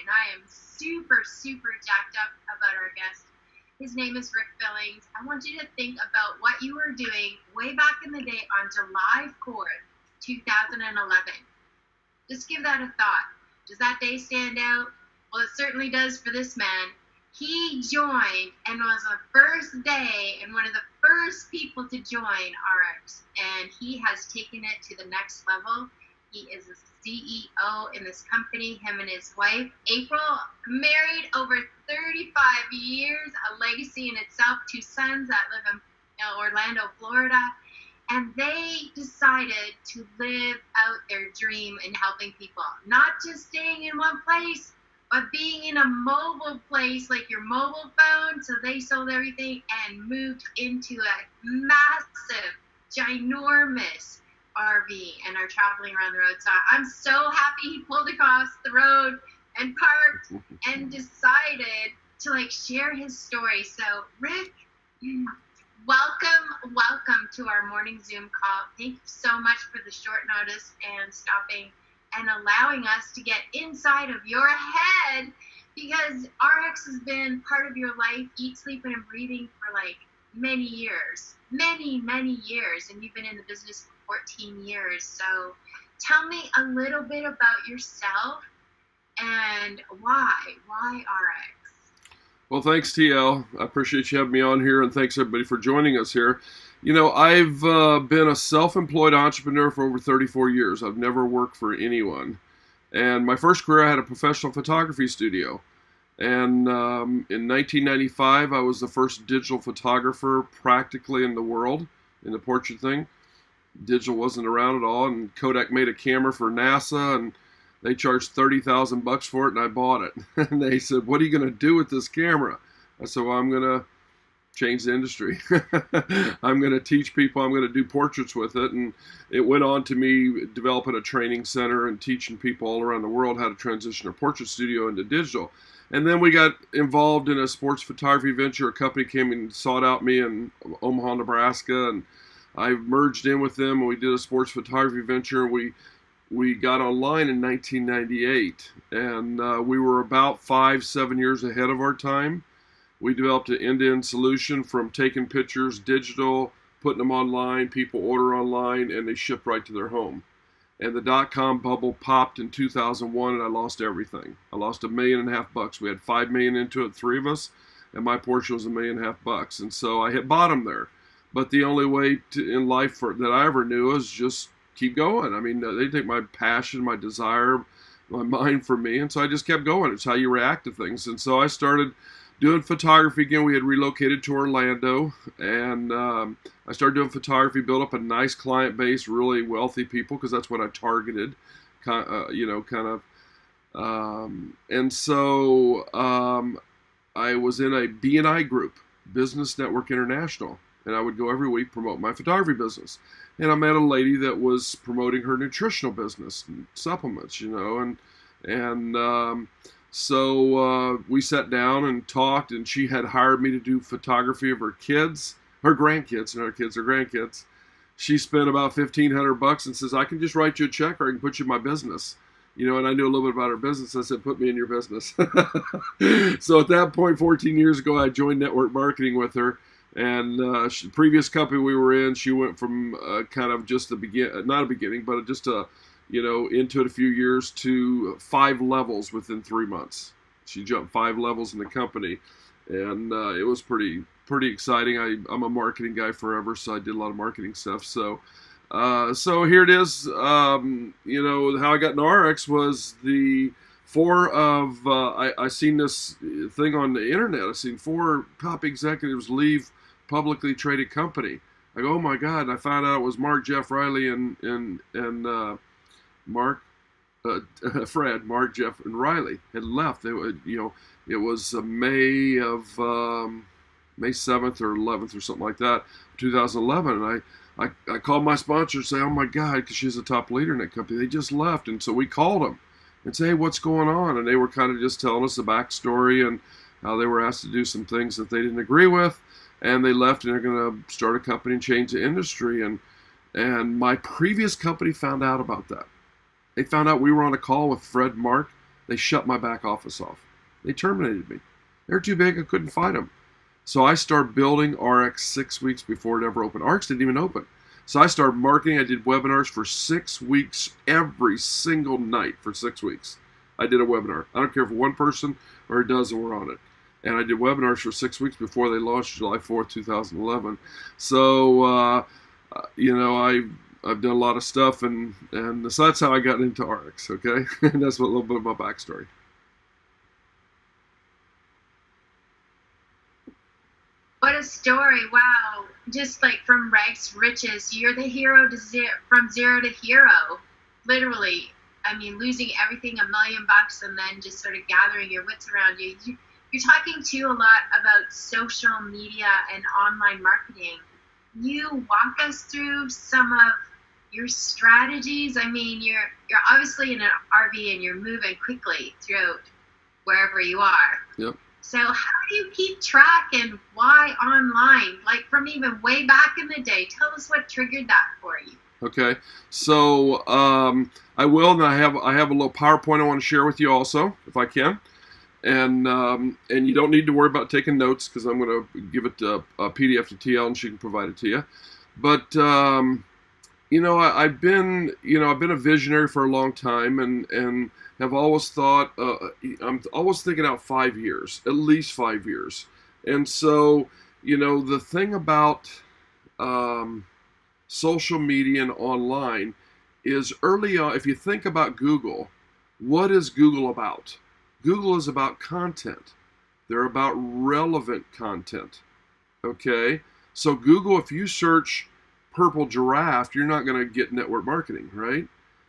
and I am super, super jacked up about our guest. His name is Rick Billings. I want you to think about what you were doing way back in the day on July 4th, 2011. Just give that a thought. Does that day stand out? Well, it certainly does for this man. He joined and was the first day and one of the first people to join RX, and he has taken it to the next level. He is a CEO in this company, him and his wife, April, married over 35 years, a legacy in itself, 2 sons that live in Orlando, Florida, and they decided to live out their dream in helping people, not just staying in one place, but being in a mobile place like your mobile phone. So they sold everything and moved into a massive, ginormous RV and are traveling around the road. So I'm so happy he pulled across the road and parked and decided to share his story. So Rick, welcome to our morning Zoom call. Thank you so much for the short notice and stopping and allowing us to get inside of your head, because RX has been part of your life, eat, sleeping, and breathing for many years, many years, and you've been in the business for 14 years. So tell me a little bit about yourself and why RX? Well, thanks, TL. I appreciate you having me on here, and thanks everybody for joining us here. You know, I've been a self-employed entrepreneur for over 34 years. I've never worked for anyone. And my first career, I had a professional photography studio. And in 1995, I was the first digital photographer practically in the world in the portrait thing. Digital wasn't around at all, and Kodak made a camera for NASA, and they charged $30,000 for it, and I bought it. And they said, "What are you going to do with this camera?" I said, "Well, I'm going to change the industry. I'm going to teach people. I'm going to do portraits with it." And it went on to me developing a training center and teaching people all around the world how to transition a portrait studio into digital. And then we got involved in a sports photography venture. A company came and sought out me in Omaha, Nebraska, and I merged in with them, and we did a sports photography venture. We got online in 1998, and we were about 5-7 years ahead of our time. We developed an end-to-end solution from taking pictures, digital, putting them online, people order online, and they ship right to their home. And the dot-com bubble popped in 2001, and I lost everything. I lost $1.5 million. We had $5 million into it, 3 of us, and my portion was $1.5 million. And so I hit bottom there. But the only way in life that I ever knew was just keep going. I mean, they take my passion, my desire, my mind for me, and so I just kept going. It's how you react to things. And so I started doing photography again. We had relocated to Orlando, and I started doing photography, built up a nice client base, really wealthy people, because that's what I targeted, and so I was in a B&I group, Business Network International, and I would go every week promote my photography business. And I met a lady that was promoting her nutritional business, and supplements, So we sat down and talked, and she had hired me to do photography of her kids, her grandkids, and her kids are grandkids. She spent about $1,500 and says, "I can just write you a check, or I can put you in my business." And I knew a little bit about her business. I said, "Put me in your business." So at that point, 14 years ago, I joined network marketing with her. And the previous company we were in, she went from kind of just not a beginning, but just into it a few years to 5 levels within 3 months. She jumped 5 levels in the company, and it was pretty exciting. I'm a marketing guy forever, so I did a lot of marketing stuff. So here it is. How I got into RX was the 4 of I seen this thing on the internet. I seen 4 top executives leave publicly traded company. I go, "Oh my God!" And I found out it was Mark, Jeff, Riley, and Mark, Jeff, and Riley had left. It was May 7th or 11th or something like that, 2011. And I called my sponsor and say, "Oh my God," because she's a top leader in that company. They just left, and so we called them and say, "Hey, what's going on?" And they were kind of just telling us the backstory and how they were asked to do some things that they didn't agree with. And they left, and they're going to start a company and change the industry. And my previous company found out about that. They found out we were on a call with Fred Mark They shut my back office off. They terminated me. They're too big. I couldn't fight them. So I started building RX 6 weeks before it ever opened. RX didn't even open. So I started marketing. I did webinars for 6 weeks, every single night for 6 weeks. I did a webinar. I don't care if one person or a dozen were on it. And I did webinars for 6 weeks before they launched July 4th, 2011. So, I've done a lot of stuff, and so that's how I got into RX, okay? And that's a little bit of my backstory. What a story. Wow. Just like from rags to riches, you're the hero from zero to hero. Literally. I mean, losing everything, $1 million, and then just sort of gathering your wits around you. You're talking too a lot about social media and online marketing. You walk us through some of your strategies. I mean, you're obviously in an RV and you're moving quickly throughout wherever you are. Yep. So how do you keep track, and why online? Like from even way back in the day, tell us what triggered that for you. Okay, so I will, and I have a little PowerPoint I want to share with you also, if I can, and you don't need to worry about taking notes because I'm going to give it a PDF to TL and she can provide it to you. But I've been a visionary for a long time, and have always thought I'm always thinking out 5 years, at least 5 years, and so the thing about social media and online is early on. If you think about Google, what is Google about? Google is about content. They're about relevant content. Okay? So Google, if you search purple giraffe, you're not going to get network marketing, right?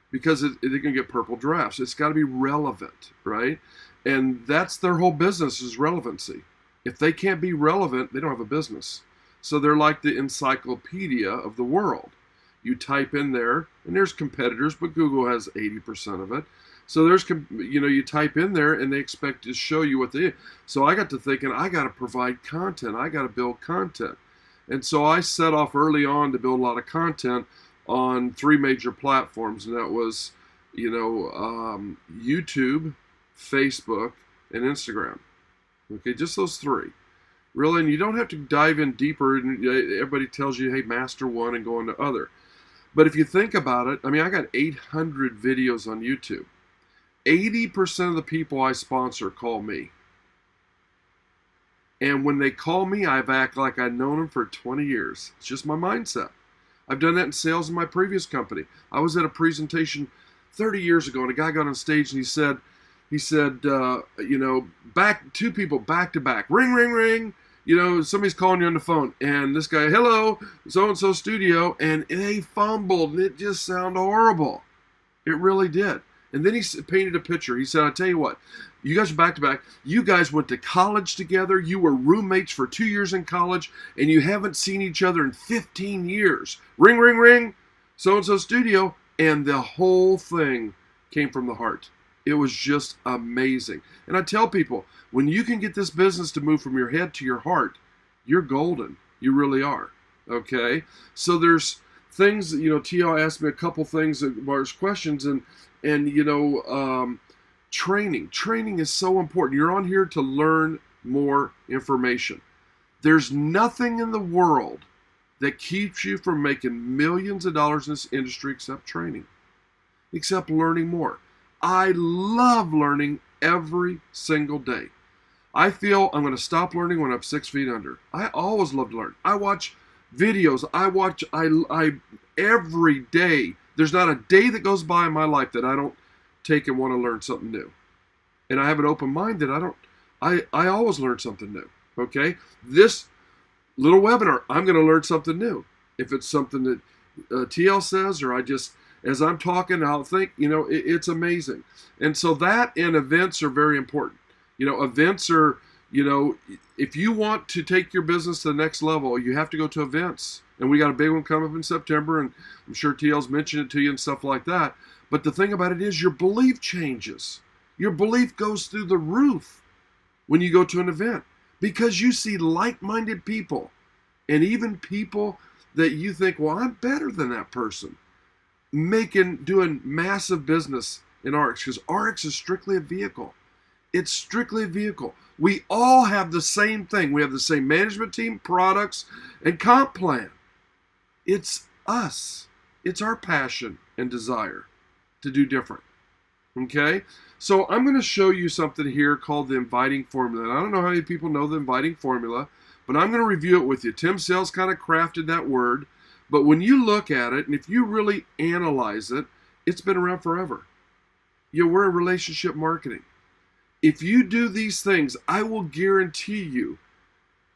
Because they're going to get purple giraffes. It's got to be relevant, right? And that's their whole business, is relevancy. If they can't be relevant, they don't have a business. So they're like the encyclopedia of the world. You type in there, and there's competitors, but Google has 80% of it. So you type in there, and they expect to show you what they. So I got to thinking, I got to provide content. I got to build content. And so I set off early on to build a lot of content on 3 major platforms, and that was, YouTube, Facebook, and Instagram. Okay, just those 3. Really, and you don't have to dive in deeper, and everybody tells you, hey, master one and go on to other. But if you think about it, I mean, I got 800 videos on YouTube. 80% of the people I sponsor call me. And when they call me, I act like I've known them for 20 years. It's just my mindset. I've done that in sales in my previous company. I was at a presentation 30 years ago, and a guy got on stage and he said, back 2 people back to back, ring, ring, ring. Somebody's calling you on the phone, and this guy, hello, so-and-so studio, and they fumbled, and it just sounded horrible. It really did. And then he painted a picture. He said, I tell you what, you guys are back to back. You guys went to college together. You were roommates for 2 years in college, and you haven't seen each other in 15 years. Ring, ring, ring, so-and-so studio. And the whole thing came from the heart. It was just amazing. And I tell people, when you can get this business to move from your head to your heart, you're golden. You really are. Okay? So there's things, T.O. asked me a couple things as far as questions, and training. Training is so important. You're on here to learn more information. There's nothing in the world that keeps you from making millions of dollars in this industry except training, except learning more. I love learning every single day. I feel I'm going to stop learning when I'm 6 feet under. I always love to learn. I watch videos. I every day. There's not a day that goes by in my life that I don't take and want to learn something new. And I have an open mind that I always learn something new. Okay? This little webinar, I'm going to learn something new. If it's something that TL says, or as I'm talking, I'll think, it's amazing. And so that and events are very important. Events are, if you want to take your business to the next level, you have to go to events. And we got a big one coming up in September, and I'm sure TL's mentioned it to you and stuff like that. But the thing about it is your belief changes. Your belief goes through the roof when you go to an event, because you see like-minded people, and even people that you think, well, I'm better than that person, doing massive business in RX, because RX is strictly a vehicle. It's strictly a vehicle. We all have the same thing. We have the same management team, products, and comp plan. It's us. It's our passion and desire to do different. Okay? So I'm going to show you something here called the inviting formula. And I don't know how many people know the inviting formula, but I'm going to review it with you. Tim Sales kind of crafted that word, but when you look at it, and if you really analyze it, it's been around forever. We're in relationship marketing. If you do these things, I will guarantee you,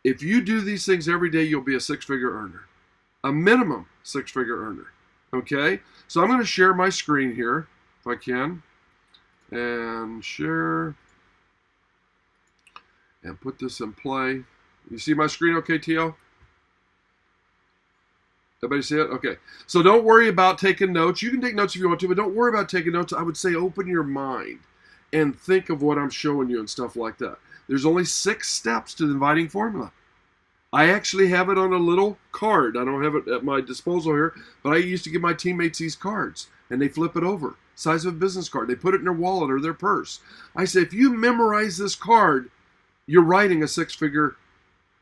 if you do these things every day, you'll be a six-figure earner. A minimum six-figure earner. Okay? So I'm going to share my screen here, if I can. And share. And put this in play. You see my screen okay, T.O.? Everybody see it? Okay. So don't worry about taking notes. You can take notes if you want to, but don't worry about taking notes. I would say open your mind and think of what I'm showing you and stuff like that. There's only 6 steps to the inviting formula. I actually have it on a little card. I don't have it at my disposal here, but I used to give my teammates these cards, and they flip it over. Size of a business card. They put it in their wallet or their purse. I say, if you memorize this card, you're writing a six-figure,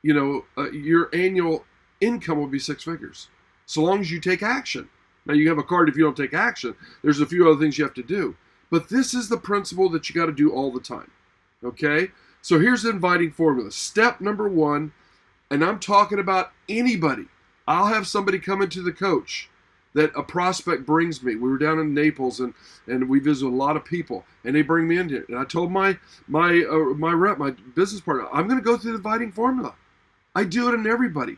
your annual income will be 6 figures. So long as you take action. Now, you have a card if you don't take action. There's a few other things you have to do. But this is the principle that you got to do all the time. Okay? So here's the inviting formula. Step number 1, and I'm talking about anybody. I'll have somebody come into the coach that a prospect brings me. We were down in Naples, and we visited a lot of people, and they bring me in here. And I told my rep, my business partner, I'm going to go through the inviting formula. I do it in everybody.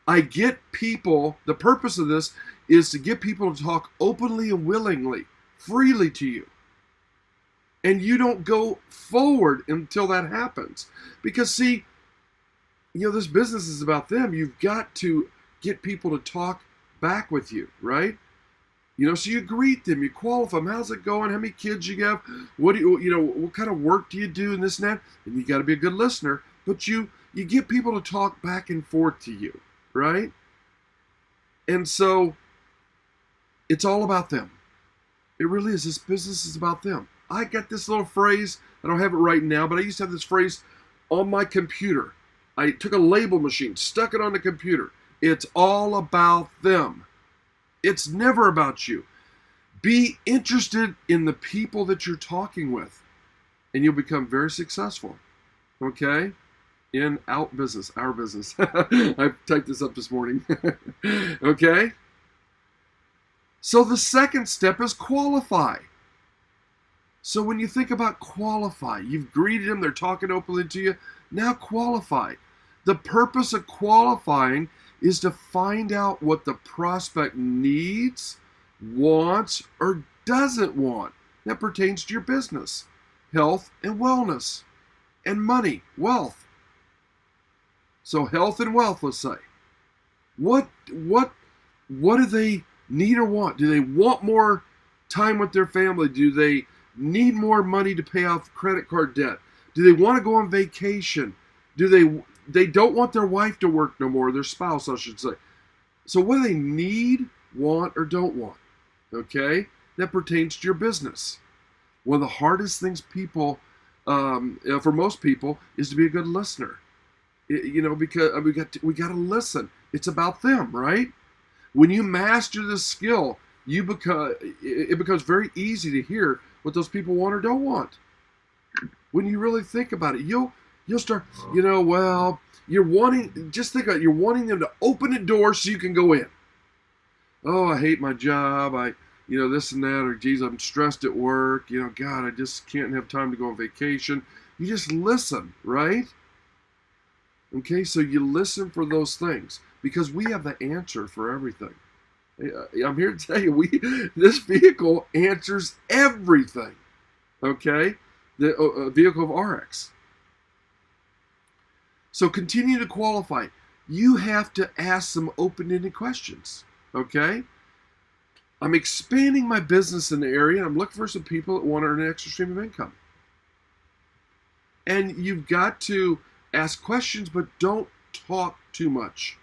I get people, the purpose of this is to get people to talk openly and willingly, freely to you. And you don't go forward until that happens. Because see, this business is about them. You've got to get people to talk back with you, right? So you greet them, you qualify them. How's it going? How many kids you have? What what kind of work do you do and this and that? And you got to be a good listener, but you get people to talk back and forth to you, right? And so it's all about them. It really is. This business is about them. I got this little phrase. I don't have it right now, but I used to have this phrase on my computer. I took a label machine, stuck it on the computer. It's all about them. It's never about you. Be interested in the people that you're talking with, and you'll become very successful. Okay? In our business. I typed this up this morning. Okay? So the second step is qualify. So when you think about qualify, you've greeted them, they're talking openly to you. Now qualify. The purpose of qualifying is to find out what the prospect needs, wants, or doesn't want. That pertains to your business, health and wellness, and money, wealth. So health and wealth, let's say. What do they need or want? Do they want more time with their family? Do they need more money to pay off credit card debt? Do they want to go on vacation? Do they don't want their wife to work no more, their spouse, I should say. So what do they need, want, or don't want? Okay? That pertains to your business. One of the hardest things people, for most people, is to be a good listener. Because we got to listen. It's about them, right? When you master this skill, it becomes very easy to hear what those people want or don't want. When you really think about it, you'll start, you're wanting them to open the door so you can go in. Oh, I hate my job. This and that, or geez, I'm stressed at work. God, I just can't have time to go on vacation. You just listen, right? Okay, so you listen for those things because we have the answer for everything. I'm here to tell you, this vehicle answers everything. Okay, the vehicle of RX. So continue to qualify. You have to ask some open-ended questions. Okay, I'm expanding my business in the area, and I'm looking for some people that want to earn an extra stream of income. And you've got to ask questions, but don't talk too much,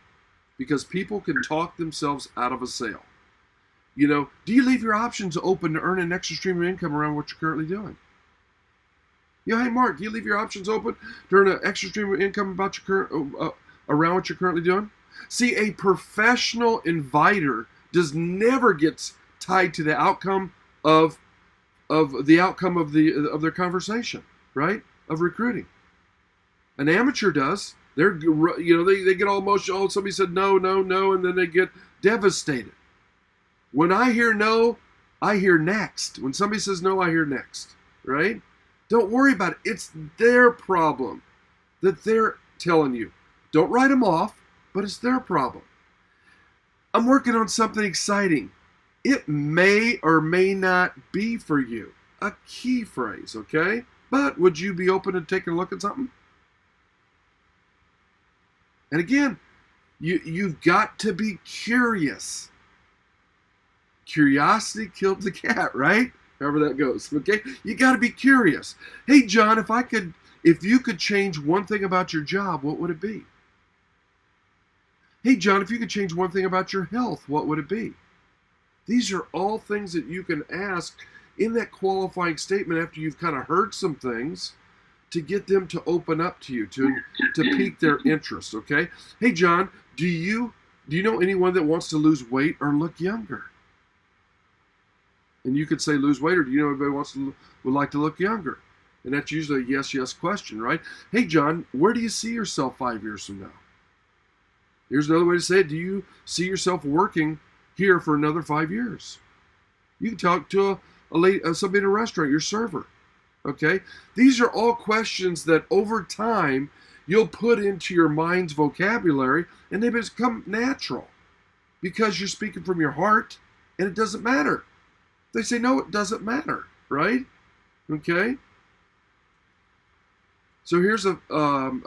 because people can talk themselves out of a sale. Do you leave your options open to earn an extra stream of income around what you're currently doing? Hey, Mark, do you leave your options open to earn an extra stream of income about your around what you're currently doing? See, a professional inviter never gets tied to the outcome of their conversation, right? Of recruiting. An amateur does. They get all emotional. Oh, somebody said no, and then they get devastated. When I hear no, I hear next. When somebody says no, I hear next, right? Don't worry about it. It's their problem that they're telling you. Don't write them off, but it's their problem. I'm working on something exciting. It may or may not be for you. A key phrase, okay? But would you be open to taking a look at something? And again, you've got to be curious. Curiosity killed the cat, right? However that goes, okay? You got to be curious. Hey, John, if you could change one thing about your job, what would it be? Hey, John, if you could change one thing about your health, what would it be? These are all things that you can ask in that qualifying statement after you've kind of heard some things to get them to open up to you, to pique their interest, okay? Hey, John, do you know anyone that wants to lose weight or look younger? And you could say lose weight, or do you know anybody would like to look younger? And that's usually a yes question, right? Hey, John, where do you see yourself 5 years from now? Here's another way to say it. Do you see yourself working here for another 5 years? You can talk to somebody in a restaurant, your server. Okay? These are all questions that over time you'll put into your mind's vocabulary, and they become natural because you're speaking from your heart, and it doesn't matter. They say, no, it doesn't matter, right? Okay? So here's a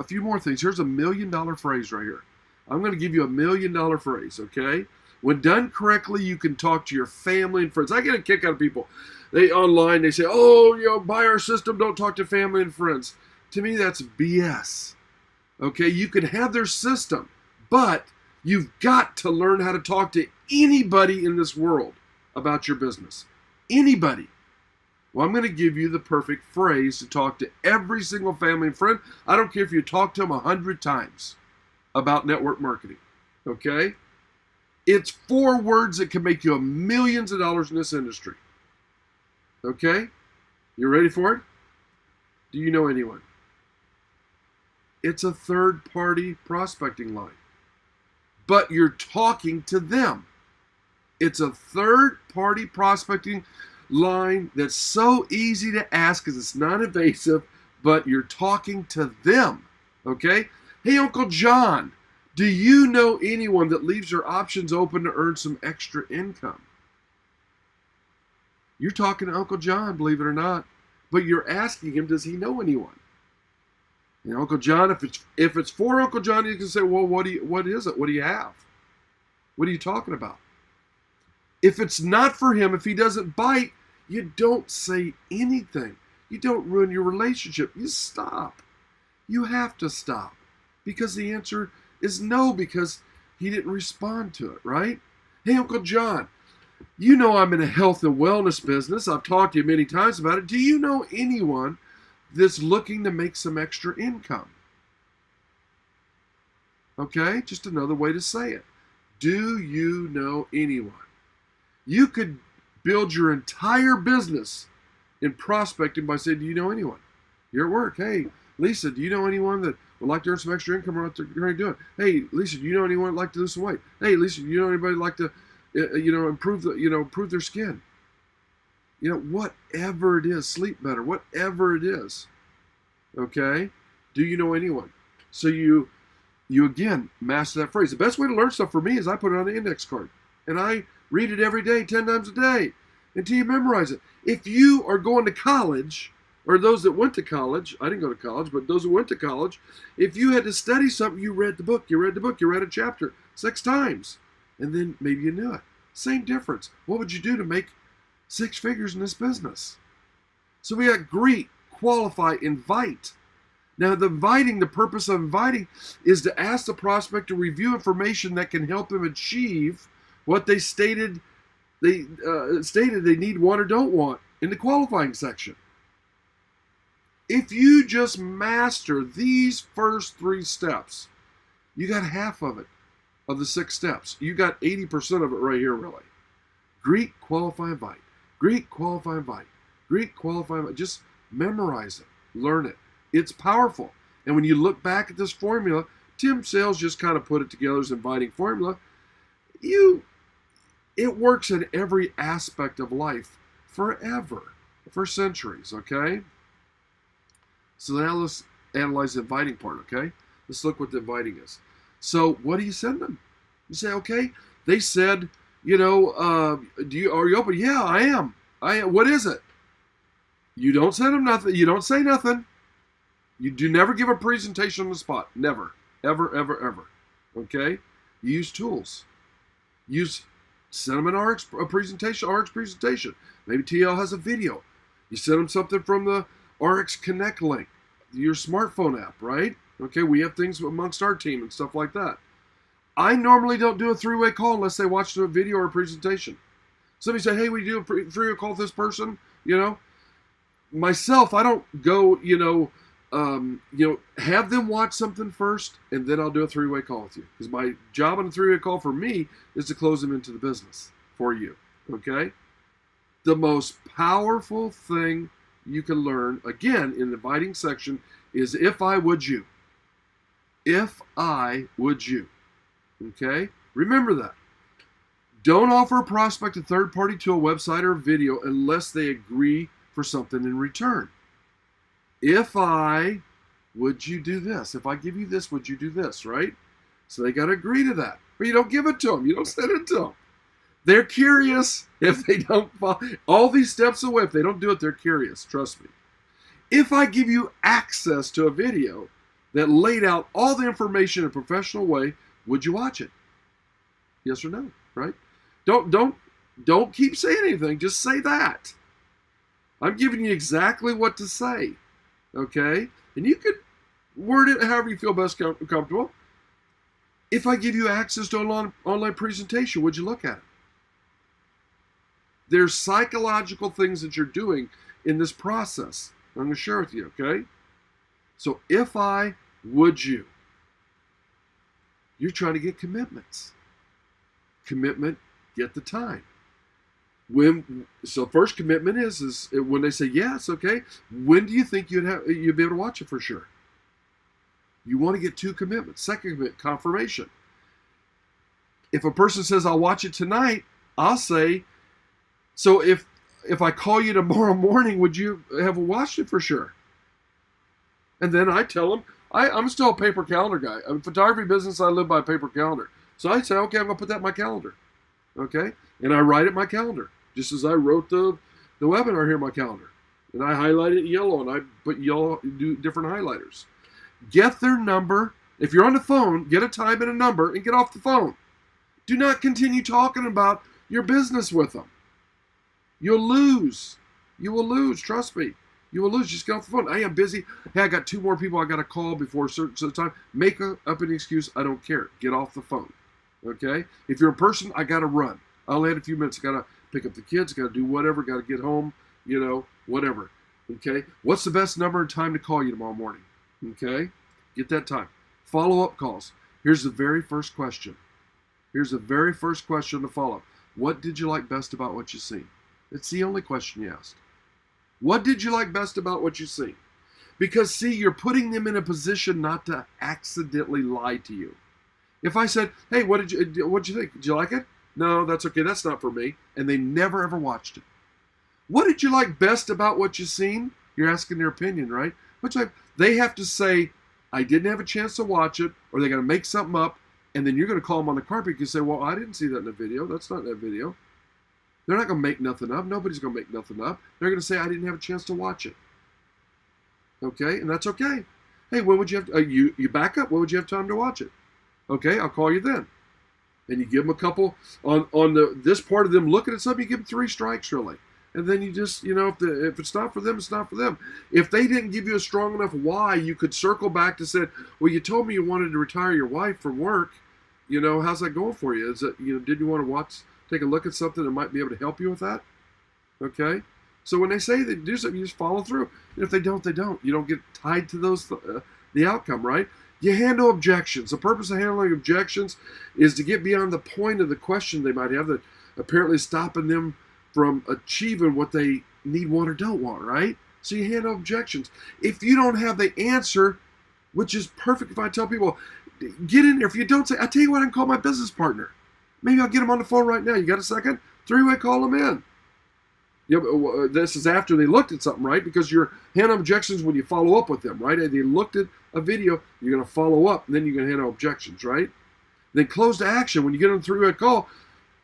few more things. Here's $1 million phrase right here. I'm going to give you $1 million phrase, okay? When done correctly, you can talk to your family and friends. I get a kick out of people. They say, buy our system, don't talk to family and friends. To me, that's BS. Okay, you can have their system, but you've got to learn how to talk to anybody in this world about your business. Anybody. Well, I'm going to give you the perfect phrase to talk to every single family and friend. I don't care if you talk to them 100 times about network marketing. Okay? It's 4 words that can make you millions of dollars in this industry. Okay? You ready for it? Do you know anyone? It's a third-party prospecting line. But you're talking to them. It's a third-party prospecting line that's so easy to ask because it's non-invasive, but you're talking to them. Okay? Hey, Uncle John, do you know anyone that leaves their options open to earn some extra income? You're talking to Uncle John, believe it or not, but you're asking him, does he know anyone? And Uncle John, if it's for Uncle John, you can say, well, what is it? What do you have? What are you talking about? If it's not for him, if he doesn't bite, you don't say anything. You don't ruin your relationship. You stop. You have to stop. Because the answer is no, because he didn't respond to it, right? Hey, Uncle John, you know I'm in a health and wellness business. I've talked to you many times about it. Do you know anyone that's looking to make some extra income? Okay, just another way to say it. Do you know anyone? You could build your entire business in prospecting by saying, do you know anyone? You're at work. Hey, Lisa, do you know anyone that would like to earn some extra income or what they're going to do? Hey, Lisa, do you know anyone that would like to lose some weight? Hey, Lisa, do you know anybody like to, improve their skin? Whatever it is, sleep better, whatever it is. Okay? Do you know anyone? So you again, master that phrase. The best way to learn stuff for me is I put it on an index card. And I read it every day, 10 times a day, until you memorize it. If you are going to college, or those that went to college, I didn't go to college, but those that went to college, if you had to study something, you read the book, you read a chapter 6 times, and then maybe you knew it. Same difference. What would you do to make 6 figures in this business? So we got greet, qualify, invite. Now, the purpose of inviting is to ask the prospect to review information that can help them achieve what they stated they stated they need, want, or don't want in the qualifying section. If you just master these first 3 steps, you got half of it, of the 6 steps. You got 80% of it right here, really. Greet, qualify, invite. Greet, qualify, invite. Greet, qualify, invite. Just memorize it. Learn it. It's powerful. And when you look back at this formula, Tim Sales just kind of put it together as an inviting formula. It works in every aspect of life forever, for centuries, okay? So now let's analyze the inviting part, okay? Let's look what the inviting is. So what do you send them? You say, okay, they said, are you open? Yeah, I am. What is it? You don't send them nothing. You don't say nothing. You do never give a presentation on the spot. Never. Ever, ever, ever. Okay? You use tools. Send them a presentation, RX presentation. Maybe TL has a video. You send them something from the RX Connect link, your smartphone app, right? Okay, we have things amongst our team and stuff like that. I normally don't do a 3-way call unless they watch a video or a presentation. Somebody said, hey, we do a 3-way call with this person, Myself, I don't go, have them watch something first, and then I'll do a 3-way call with you. Because my job on a 3-way call for me is to close them into the business for you, okay? The most powerful thing you can learn, again, in the inviting section, is if I would you. If I would you. Okay? Remember that. Don't offer a prospect a third-party tool, website, or video unless they agree for something in return. If I, would you do this? If I give you this, would you do this, right? So they got to agree to that. But you don't give it to them. You don't send it to them. They're curious if they don't follow all these steps away. If they don't do it, they're curious. Trust me. If I give you access to a video that laid out all the information in a professional way, would you watch it? Yes or no, right? Don't keep saying anything. Just say that. I'm giving you exactly what to say. Okay? And you can word it however you feel best comfortable. If I give you access to an online presentation, would you look at it? There's psychological things that you're doing in this process. I'm going to share with you, okay? So if I, would you? You're trying to get commitments. Commitment, get the time. So first commitment is when they say yes, okay, when do you think you'd be able to watch it for sure? You want to get 2 commitments. Second commitment, confirmation. If a person says, I'll watch it tonight, I'll say, so if I call you tomorrow morning, would you have watched it for sure? And then I tell them, I'm still a paper calendar guy. I'm a photography business, I live by a paper calendar. So I say, okay, I'm going to put that in my calendar. Okay? And I write it in my calendar, just as I wrote the webinar here in my calendar. And I highlight it yellow, and I put yellow, do different highlighters. Get their number. If you're on the phone, get a time and a number and get off the phone. Do not continue talking about your business with them. You'll lose. You will lose. Trust me. You will lose. Just get off the phone. I am busy. Hey, I got 2 more people I got to call before a certain time. Make up an excuse. I don't care. Get off the phone. Okay? If you're a person, I got to run. I only had a few minutes. I got to pick up the kids. Got to do whatever. Got to get home. Whatever. Okay? What's the best number and time to call you tomorrow morning? Okay? Get that time. Follow-up calls. Here's the very first question. Here's the very first question to follow. What did you like best about what you've seen? It's the only question you asked. What did you like best about what you've seen? Because, see, you're putting them in a position not to accidentally lie to you. If I said, hey, what'd you think? Did you like it? No, that's okay. That's not for me. And they never, ever watched it. What did you like best about what you've seen? You're asking their opinion, right? They have to say, I didn't have a chance to watch it, or they're going to make something up, and then you're going to call them on the carpet and say, well, I didn't see that in the video. That's not in that video. They're not going to make nothing up. Nobody's going to make nothing up. They're going to say, I didn't have a chance to watch it. Okay? And that's okay. Hey, when would you have you back up? When would you have time to watch it? Okay, I'll call you then. And you give them a couple, on this part of them looking at something, you give them 3 strikes, really. And then you just, if it's not for them, it's not for them. If they didn't give you a strong enough why, you could circle back to say, well, you told me you wanted to retire your wife from work. How's that going for you? Is it, did you want to take a look at something that might be able to help you with that. Okay? So when they say they do something, you just follow through. And if they don't, they don't. You don't get tied to those the outcome, right? You handle objections. The purpose of handling objections is to get beyond the point of the question they might have that apparently is stopping them from achieving what they need, want, or don't want, right? So you handle objections. If you don't have the answer, which is perfect if I tell people, get in there. If you don't say, I tell you what, I can call my business partner. Maybe I'll get them on the phone right now. You got a second? 3-way call them in. This is after they looked at something, right? Because your handle objections when you follow up with them, right? And they looked at a video, you're going to follow up, and then you're going to handle objections, right? Then close to action. When you get on a 3-way call,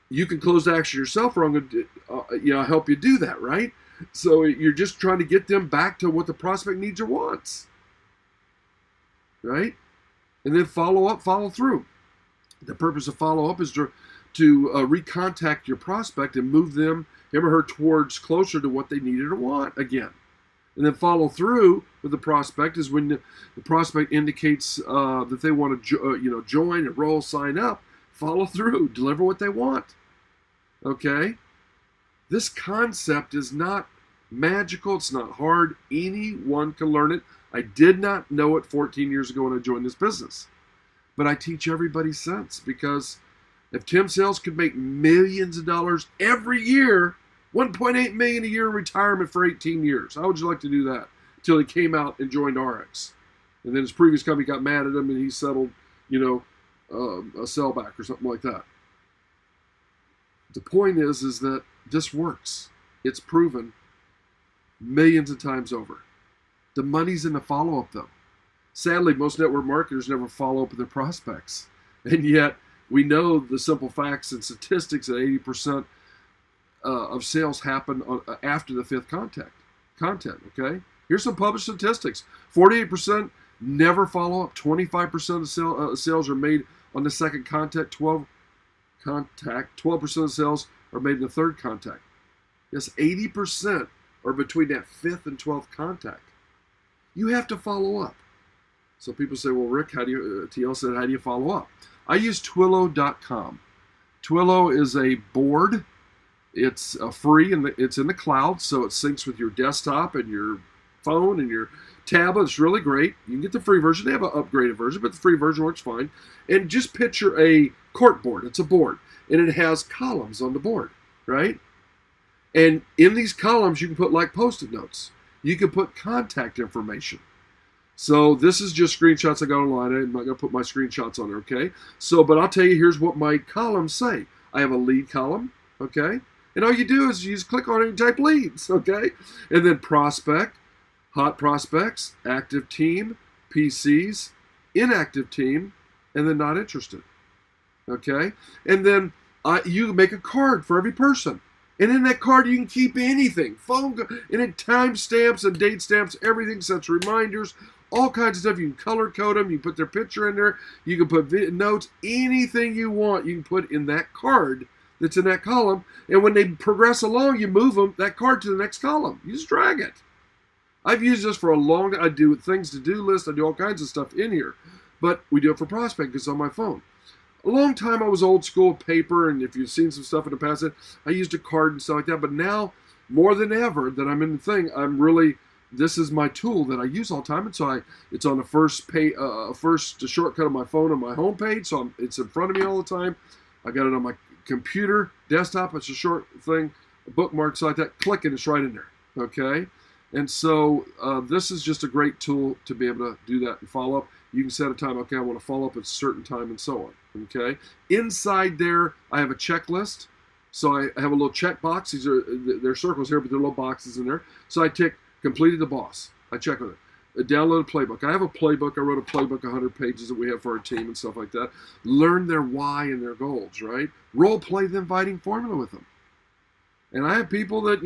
you can close to action yourself, or I'm going to help you do that, right? So you're just trying to get them back to what the prospect needs or wants, right? And then follow up, follow through. The purpose of follow up is to recontact your prospect and move them, him or her, towards closer to what they needed or want again. And then follow through with the prospect is when the prospect indicates that they want to join, enroll, sign up. Follow through, deliver what they want. Okay? This concept is not magical. It's not hard. Anyone can learn it. I did not know it 14 years ago when I joined this business. But I teach everybody since, because if Tim Sales could make millions of dollars every year, 1.8 million a year in retirement for 18 years, how would you like to do that? Until he came out and joined RX. And then his previous company got mad at him and he settled, a sellback or something like that. The point is that this works. It's proven millions of times over. The money's in the follow-up, though. Sadly, most network marketers never follow up with their prospects. And yet, we know the simple facts and statistics that 80% of sales happen after the 5th content, okay? Here's some published statistics. 48% never follow up. 25% of sales are made on the 2nd contact. 12% of sales are made in the 3rd contact. Yes, 80% are between that 5th and 12th contact. You have to follow up. So people say, well, Rick, TL said, how do you follow up? I use Twilio.com. Twilio is a board. It's free and it's in the cloud, so it syncs with your desktop and your phone and your tablet. It's really great. You can get the free version. They have an upgraded version, but the free version works fine. And just picture a cork board. It's a board, and it has columns on the board, right? And in these columns, you can put like Post-it notes. You can put contact information. So this is just screenshots I got online. I'm not going to put my screenshots on there, okay? So, but I'll tell you, here's what my columns say. I have a lead column, okay? And all you do is you just click on it and type leads, okay? And then prospect, hot prospects, active team, PCs, inactive team, and then not interested, okay? And then you make a card for every person. And in that card, you can keep anything. And it timestamps and date stamps, everything, sets reminders, all kinds of stuff. You can color code them. You can put their picture in there. You can put notes. Anything you want, you can put in that card that's in that column. And when they progress along, you move that card to the next column. You just drag it. I've used this for a long time. I do things to-do lists. I do all kinds of stuff in here. But we do it for prospect because it's on my phone. A long time I was old school paper, and if you've seen some stuff in the past, I used a card and stuff like that. But now, more than ever that I'm in the thing, this is my tool that I use all the time. And so it's on the first shortcut of my phone on my home page. So it's in front of me all the time. I got it on my computer, desktop. It's a short thing, bookmarks like that. Click and it's right in there. Okay. And so this is just a great tool to be able to do that and follow up. You can set a time. Okay, I want to follow up at a certain time and so on. Okay. Inside there, I have a checklist. So I have a little check box. They're circles here, but they're little boxes in there. So I tick completed the boss. I check with it. Download a playbook. I have a playbook. I wrote a playbook, 100 pages that we have for our team and stuff like that. Learn their why and their goals, right? Role play the inviting formula with them. And I have people that,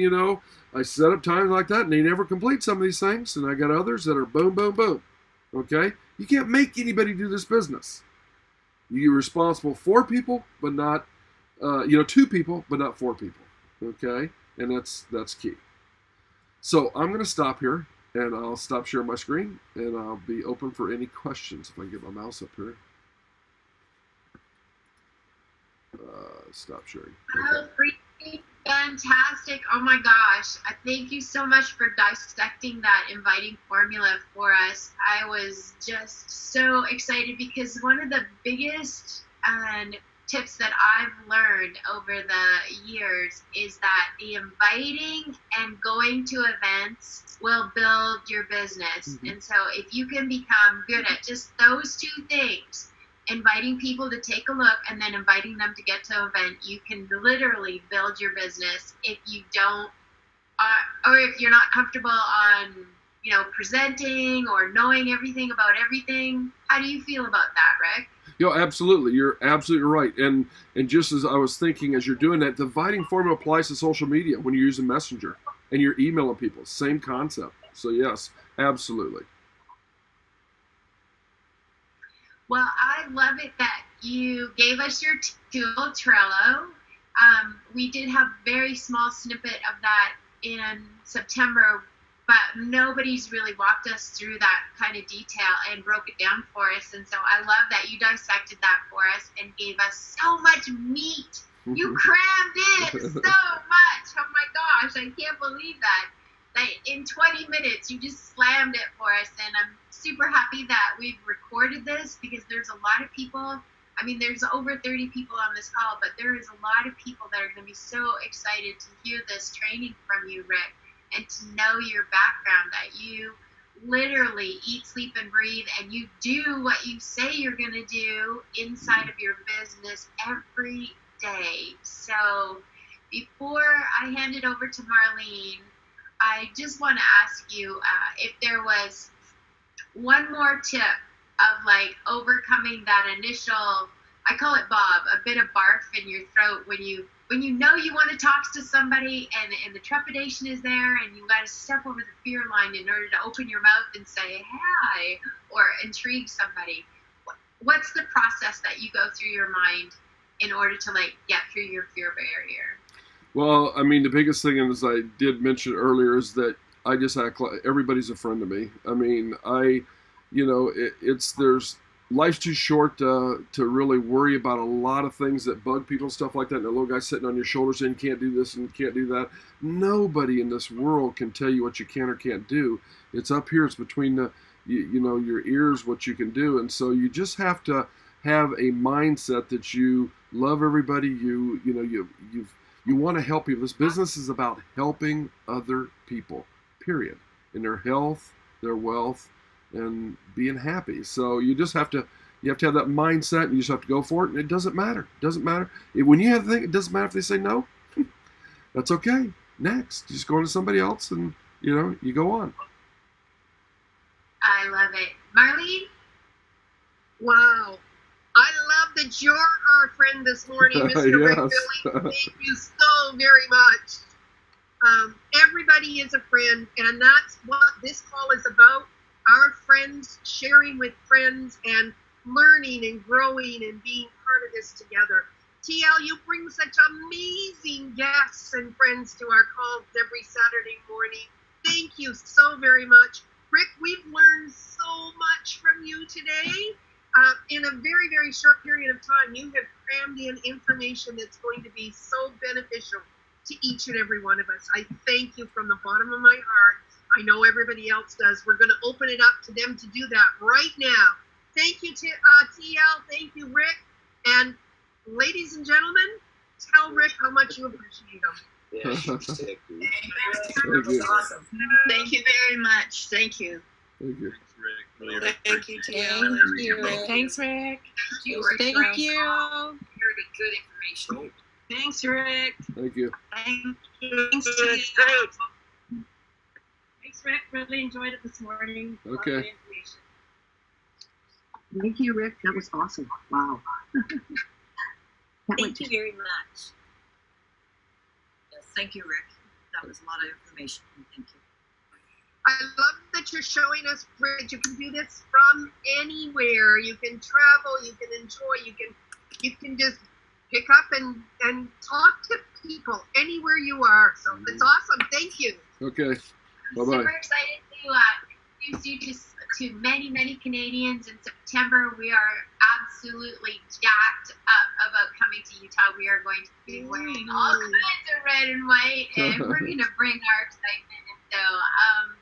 I set up times like that and they never complete some of these things. And I got others that are boom, boom, boom. Okay? You can't make anybody do this business. You're responsible for people, but not, 2 people, but not 4 people. Okay? And that's key. So I'm going to stop here, and I'll stop sharing my screen, and I'll be open for any questions if I can get my mouse up here. stop sharing. Oh, freaking fantastic. Oh my gosh. Thank you so much for dissecting that inviting formula for us. I was just so excited because one of the biggest tips that I've learned over the years is that the inviting and going to events will build your business. Mm-hmm. And so if you can become good at just those two things, inviting people to take a look and then inviting them to get to an event, you can literally build your business. If you don't, or if you're not comfortable on, presenting or knowing everything about everything, how do you feel about that, Rick? Absolutely. You're absolutely right. And just as I was thinking, as you're doing that, the inviting formula applies to social media when you're using Messenger and you're emailing people. Same concept. So yes, absolutely. Well, I love it that you gave us your tool, Trello. We did have a very small snippet of that in September, but nobody's really walked us through that kind of detail and broke it down for us. And so I love that you dissected that for us and gave us so much meat. You crammed in so much. Oh my gosh, I can't believe that. Like in 20 minutes, you just slammed it for us. And I'm super happy that we've recorded this because there's a lot of people. I mean, there's over 30 people on this call, but there is a lot of people that are going to be so excited to hear this training from you, Rick, and to know your background, that you literally eat, sleep, and breathe, and you do what you say you're going to do inside of your business every day. So before I hand it over to Marlene, I just want to ask you if there was one more tip of like overcoming that initial, I call it Bob, a bit of barf in your throat when you know you want to talk to somebody and the trepidation is there and you got to step over the fear line in order to open your mouth and say hi or intrigue somebody. What's the process that you go through your mind in order to like get through your fear barrier? Well, I mean, the biggest thing, as I did mention earlier, is that I just act like everybody's a friend to me. I mean, life's too short to really worry about a lot of things that bug people and stuff like that. And the little guy sitting on your shoulder saying, you can't do this and you can't do that. Nobody in this world can tell you what you can or can't do. It's up here. It's between your ears, what you can do. And so you just have to have a mindset that you love everybody. You want to help people. This business is about helping other people, period, in their health, their wealth, and being happy. So you have to have that mindset, and you just have to go for it. And it doesn't matter. When you have the thing, it doesn't matter if they say no. That's okay. Next, you just go on to somebody else, and you go on. I love it, Marlene. Wow. I love that you're our friend this morning, Mr. Rick Billings. Thank you so very much. Everybody is a friend, and that's what this call is about. Our friends sharing with friends and learning and growing and being part of this together. TL, you bring such amazing guests and friends to our calls every Saturday morning. Thank you so very much. Rick, we've learned so much from you today. In a very, very short period of time, you have crammed in information that's going to be so beneficial to each and every one of us. I thank you from the bottom of my heart. I know everybody else does. We're going to open it up to them to do that right now. Thank you, TL. Thank you, Rick. And ladies and gentlemen, tell Rick how much you appreciate him. Yeah, thank you. Thank you. Awesome. Thank you very much. Thank you. Thank you. Thank you, Tim. Thank you. Thanks, Rick. Thank you. Very good information. Thanks, Rick. Thank you. Thank you. It's great. Thanks, Rick. Really enjoyed it this morning. Okay. Thank you, Rick. That was awesome. Wow. Thank you very much. Yes, thank you, Rick. That was a lot of information. Thank you. I love that you're showing us, Rick, you can do this from anywhere. You can travel, you can enjoy, you can just pick up and talk to people anywhere you are. So it's awesome. Thank you. Okay. Bye-bye. Super excited to introduce you to many, many Canadians in September. We are absolutely jacked up about coming to Utah. We are going to be wearing all kinds of red and white, and we're going to bring our excitement. And so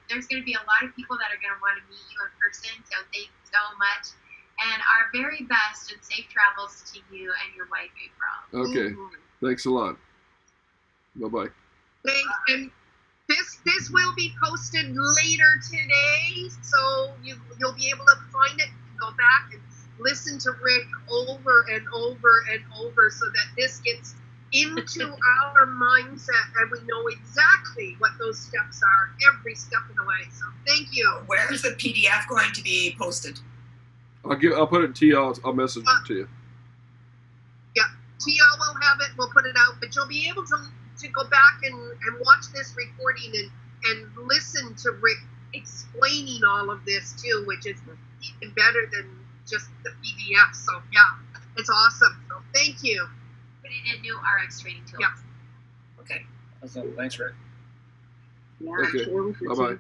there's going to be a lot of people that are going to want to meet you in person. So thank you so much. And our very best and safe travels to you and your wife, April. Okay. Thanks a lot. Bye-bye. Thanks. And this will be posted later today, so you'll be able to find it, go back and listen to Rick over and over and over so that this gets into our mindset and we know exactly what those steps are every step of the way. So thank you. Where is the PDF going to be posted? I'll put it to you. I'll message it to you. Yeah, TL will have it. We'll put it out, but you'll be able to go back and watch this recording and listen to Rick explaining all of this too, which is even better than just the PDF. So yeah, it's awesome. So thank you. Put it in new RX training tools. Yeah. Okay. Awesome. Thanks, Rick. Yeah, Okay. sure. Bye-bye.